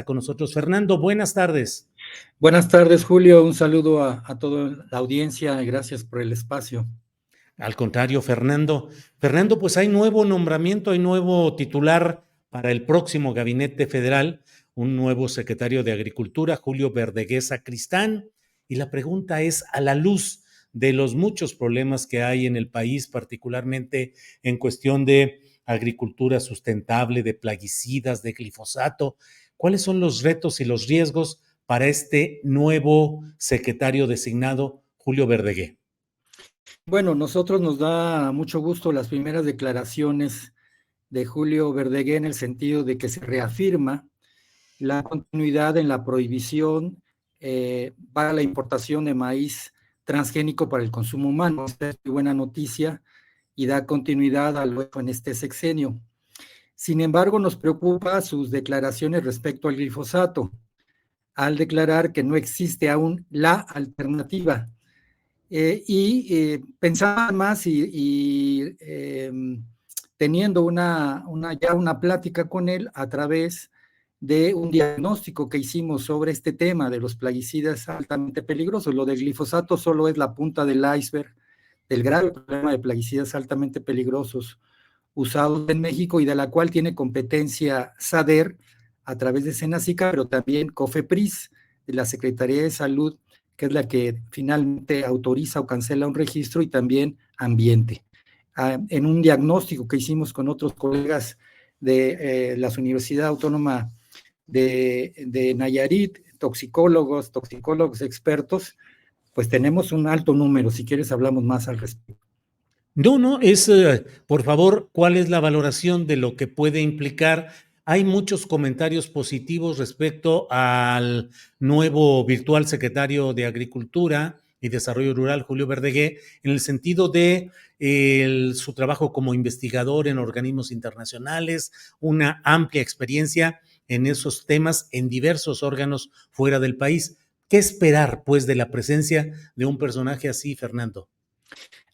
con nosotros. Fernando, buenas tardes. Buenas tardes, Julio. Un saludo a toda la audiencia y gracias por el espacio. Al contrario, Fernando. Fernando, pues hay nuevo nombramiento, hay nuevo titular para el próximo gabinete federal, un nuevo secretario de Agricultura, Julio Verdegué Sacristán. Y la pregunta es, a la luz de los muchos problemas que hay en el país, particularmente en cuestión de agricultura sustentable, de plaguicidas, de glifosato, ¿cuáles son los retos y los riesgos para este nuevo secretario designado, Julio Verdegué? Bueno, nosotros nos da mucho gusto las primeras declaraciones de Julio Verdegué en el sentido de que se reafirma la continuidad en la prohibición para la importación de maíz transgénico para el consumo humano. Esta es muy buena noticia y da continuidad a lo hecho en este sexenio. Sin embargo, nos preocupa sus declaraciones respecto al glifosato, al declarar que no existe aún la alternativa. Pensaba más teniendo ya una plática con él a través de un diagnóstico que hicimos sobre este tema de los plaguicidas altamente peligrosos. Lo del glifosato solo es la punta del iceberg del grave problema de plaguicidas altamente peligrosos usados en México y de la cual tiene competencia SADER a través de Senacica, pero también COFEPRIS, de la Secretaría de Salud, que es la que finalmente autoriza o cancela un registro, y también Ambiente. En un diagnóstico que hicimos con otros colegas de la Universidad Autónoma de Nayarit, toxicólogos expertos, pues tenemos un alto número. Si quieres hablamos más al respecto. No, por favor, ¿cuál es la valoración de lo que puede implicar? Hay muchos comentarios positivos respecto al nuevo virtual secretario de Agricultura y Desarrollo Rural, Julio Verdegué, en el sentido de su trabajo como investigador en organismos internacionales, una amplia experiencia en esos temas en diversos órganos fuera del país. ¿Qué esperar, pues, de la presencia de un personaje así, Fernando?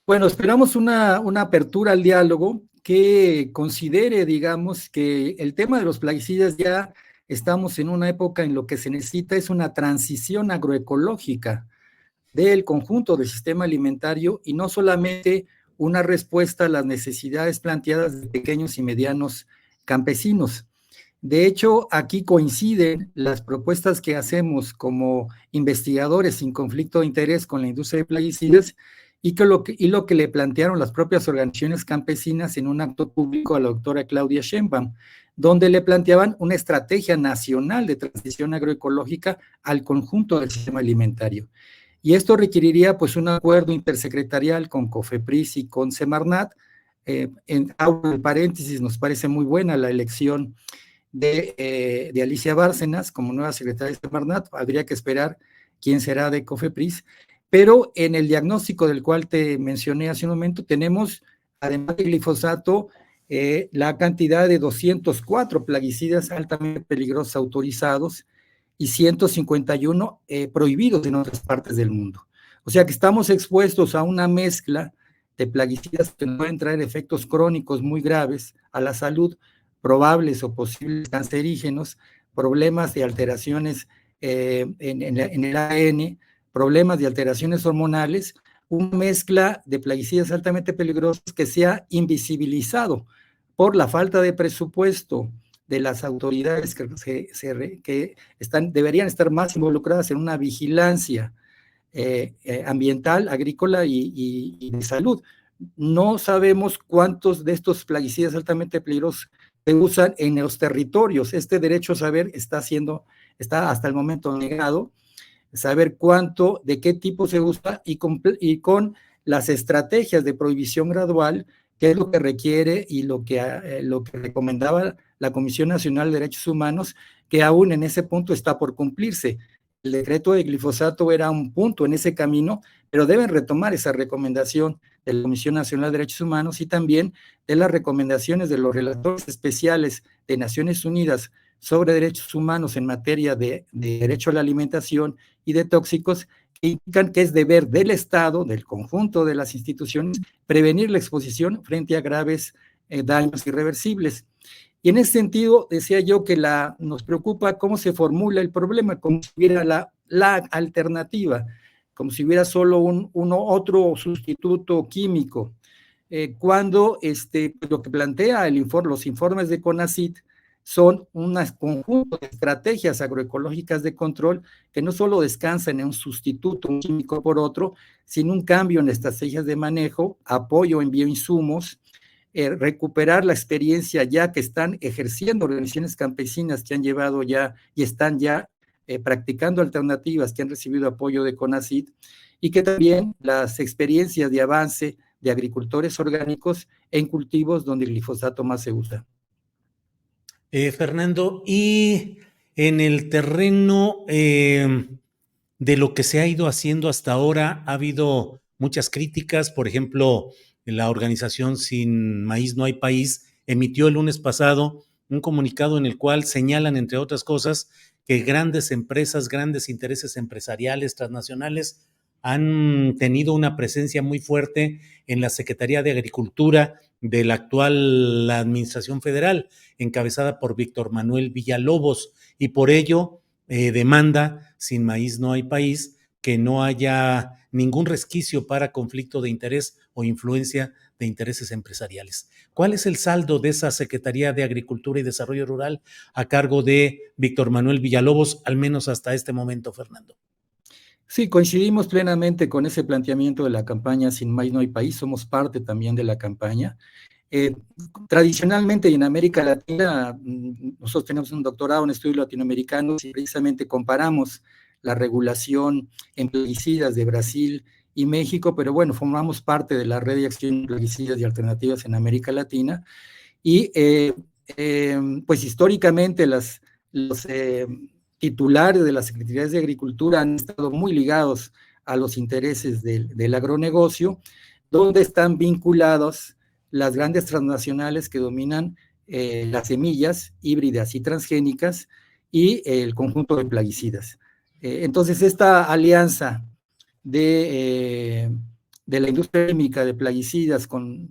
Bueno, esperamos una apertura al diálogo que considere, digamos, que el tema de los plaguicidas ya estamos en una época en lo que se necesita es una transición agroecológica del conjunto del sistema alimentario y no solamente una respuesta a las necesidades planteadas de pequeños y medianos campesinos. De hecho, aquí coinciden las propuestas que hacemos como investigadores sin conflicto de interés con la industria de plaguicidas y lo que le plantearon las propias organizaciones campesinas en un acto público a la doctora Claudia Sheinbaum, donde le planteaban una estrategia nacional de transición agroecológica al conjunto del sistema alimentario. Y esto requeriría pues un acuerdo intersecretarial con COFEPRIS y con Semarnat. En paréntesis, nos parece muy buena la elección de Alicia Bárcenas como nueva secretaria de Semarnat. Habría que esperar quién será de COFEPRIS, pero en el diagnóstico del cual te mencioné hace un momento tenemos, además del glifosato, la cantidad de 204 plaguicidas altamente peligrosos autorizados y 151 prohibidos en otras partes del mundo. O sea que estamos expuestos a una mezcla de plaguicidas que pueden traer efectos crónicos muy graves a la salud, probables o posibles cancerígenos, problemas de alteraciones en el ADN, problemas de alteraciones hormonales, una mezcla de plaguicidas altamente peligrosos que se ha invisibilizado por la falta de presupuesto de las autoridades que deberían estar más involucradas en una vigilancia ambiental, agrícola y de salud. No sabemos cuántos de estos plaguicidas altamente peligrosos se usan en los territorios. Este derecho a saber está hasta el momento negado, saber cuánto, de qué tipo se usa y con las estrategias de prohibición gradual, que es lo que requiere y lo que recomendaba la Comisión Nacional de Derechos Humanos, que aún en ese punto está por cumplirse. El decreto de glifosato era un punto en ese camino, pero deben retomar esa recomendación de la Comisión Nacional de Derechos Humanos y también de las recomendaciones de los relatores especiales de Naciones Unidas sobre derechos humanos en materia de derecho a la alimentación y de tóxicos, que indican que es deber del Estado, del conjunto de las instituciones, prevenir la exposición frente a graves daños irreversibles. Y en ese sentido, decía yo que nos preocupa cómo se formula el problema, como si hubiera la alternativa, como si hubiera solo otro sustituto químico, cuando lo que plantea los informes de CONACYT son un conjunto de estrategias agroecológicas de control que no solo descansan en un sustituto, un químico por otro, sino un cambio en estrategias de manejo, apoyo en bioinsumos, recuperar la experiencia ya que están ejerciendo organizaciones campesinas que han llevado ya y están ya practicando alternativas que han recibido apoyo de CONACYT, y que también las experiencias de avance de agricultores orgánicos en cultivos donde el glifosato más se usa. Fernando, y en el terreno de lo que se ha ido haciendo hasta ahora, ha habido muchas críticas. Por ejemplo, la organización Sin Maíz No Hay País emitió el lunes pasado un comunicado en el cual señalan, entre otras cosas, que grandes empresas, grandes intereses empresariales, transnacionales, han tenido una presencia muy fuerte en la Secretaría de Agricultura de la actual Administración Federal, encabezada por Víctor Manuel Villalobos, y por ello demanda Sin Maíz No Hay País que no haya ningún resquicio para conflicto de interés o influencia de intereses empresariales. ¿Cuál es el saldo de esa Secretaría de Agricultura y Desarrollo Rural a cargo de Víctor Manuel Villalobos, al menos hasta este momento, Fernando? Sí, coincidimos plenamente con ese planteamiento de la campaña Sin Maíz No Hay País, somos parte también de la campaña. Tradicionalmente en América Latina, nosotros tenemos un doctorado en estudios latinoamericanos y precisamente comparamos la regulación en plaguicidas de Brasil y México, pero bueno, formamos parte de la red de acción en plaguicidas y alternativas en América Latina, y pues históricamente los titulares de las secretarías de Agricultura han estado muy ligados a los intereses del agronegocio, donde están vinculados las grandes transnacionales que dominan las semillas híbridas y transgénicas y el conjunto de plaguicidas. Entonces, esta alianza de la industria química de plaguicidas,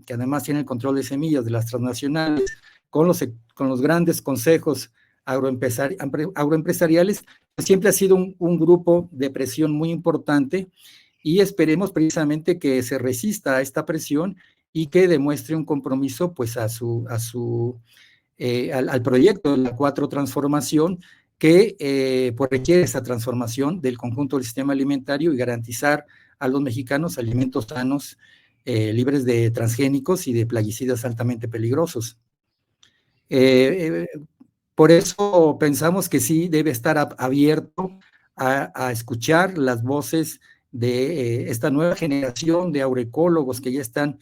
que además tiene el control de semillas de las transnacionales, con los grandes consejos agroempresariales, siempre ha sido un grupo de presión muy importante, y esperemos precisamente que se resista a esta presión y que demuestre un compromiso pues al proyecto de la 4 transformación, que pues requiere esa transformación del conjunto del sistema alimentario y garantizar a los mexicanos alimentos sanos, libres de transgénicos y de plaguicidas altamente peligrosos. Por eso pensamos que sí debe estar abierto a escuchar las voces de esta nueva generación de agroecólogos que ya están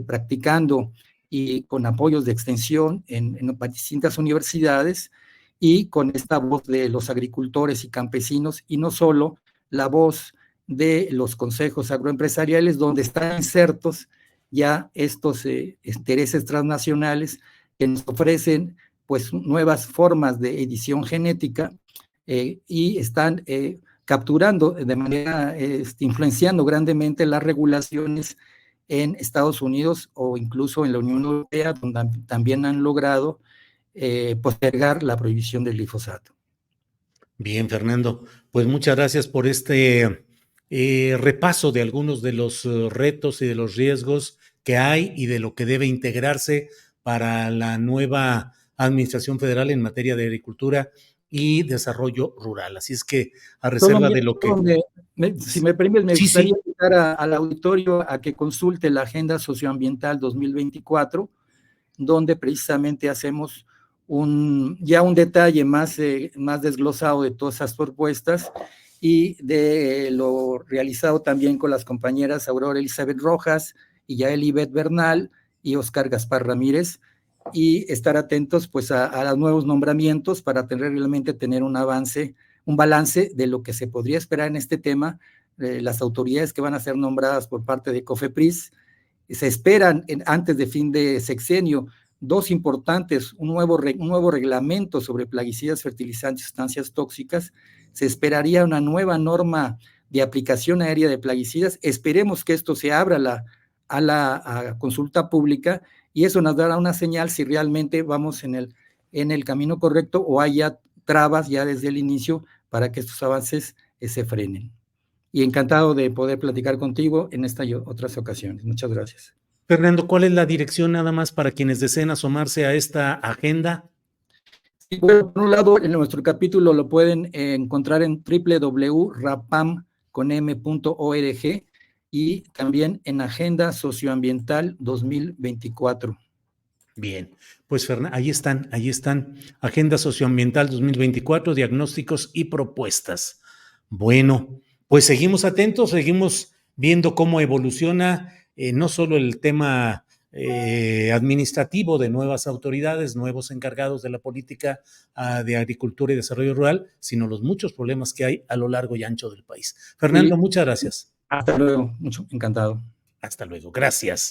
practicando y con apoyos de extensión en distintas universidades, y con esta voz de los agricultores y campesinos, y no solo la voz de los consejos agroempresariales, donde están insertos ya estos intereses transnacionales que nos ofrecen pues nuevas formas de edición genética, y están capturando de manera, influenciando grandemente las regulaciones en Estados Unidos o incluso en la Unión Europea, donde también han logrado postergar la prohibición del glifosato. Bien, Fernando, pues muchas gracias por este repaso de algunos de los retos y de los riesgos que hay y de lo que debe integrarse para la nueva Administración Federal en materia de agricultura y desarrollo rural. Así es que, a reserva de lo que... Si me permites, me gustaría invitar al auditorio a que consulte la Agenda Socioambiental 2024, donde precisamente hacemos ya un detalle más desglosado de todas esas propuestas, y de lo realizado también con las compañeras Aurora Elizabeth Rojas y Yael Ivette Bernal y Oscar Gaspar Ramírez, y estar atentos pues a los nuevos nombramientos para realmente tener un balance de lo que se podría esperar en este tema. Las autoridades que van a ser nombradas por parte de COFEPRIS, se esperan antes de fin de sexenio 2 importantes, un nuevo reglamento sobre plaguicidas, fertilizantes y sustancias tóxicas. Se esperaría una nueva norma de aplicación aérea de plaguicidas. Esperemos que esto se abra a la consulta pública y eso nos dará una señal si realmente vamos en el camino correcto o haya trabas ya desde el inicio para que estos avances se frenen. Y encantado de poder platicar contigo en esta y otras ocasiones. Muchas gracias. Fernando, ¿cuál es la dirección nada más para quienes deseen asomarse a esta agenda? Y bueno, por un lado, en nuestro capítulo lo pueden encontrar en www.rapam.org y también en Agenda Socioambiental 2024. Bien, pues ahí están, Agenda Socioambiental 2024, diagnósticos y propuestas. Bueno, pues seguimos atentos, seguimos viendo cómo evoluciona no solo el tema administrativo de nuevas autoridades, nuevos encargados de la política de agricultura y desarrollo rural, sino los muchos problemas que hay a lo largo y ancho del país. Fernando, Y muchas gracias. hasta luego, mucho encantado. Hasta luego, gracias.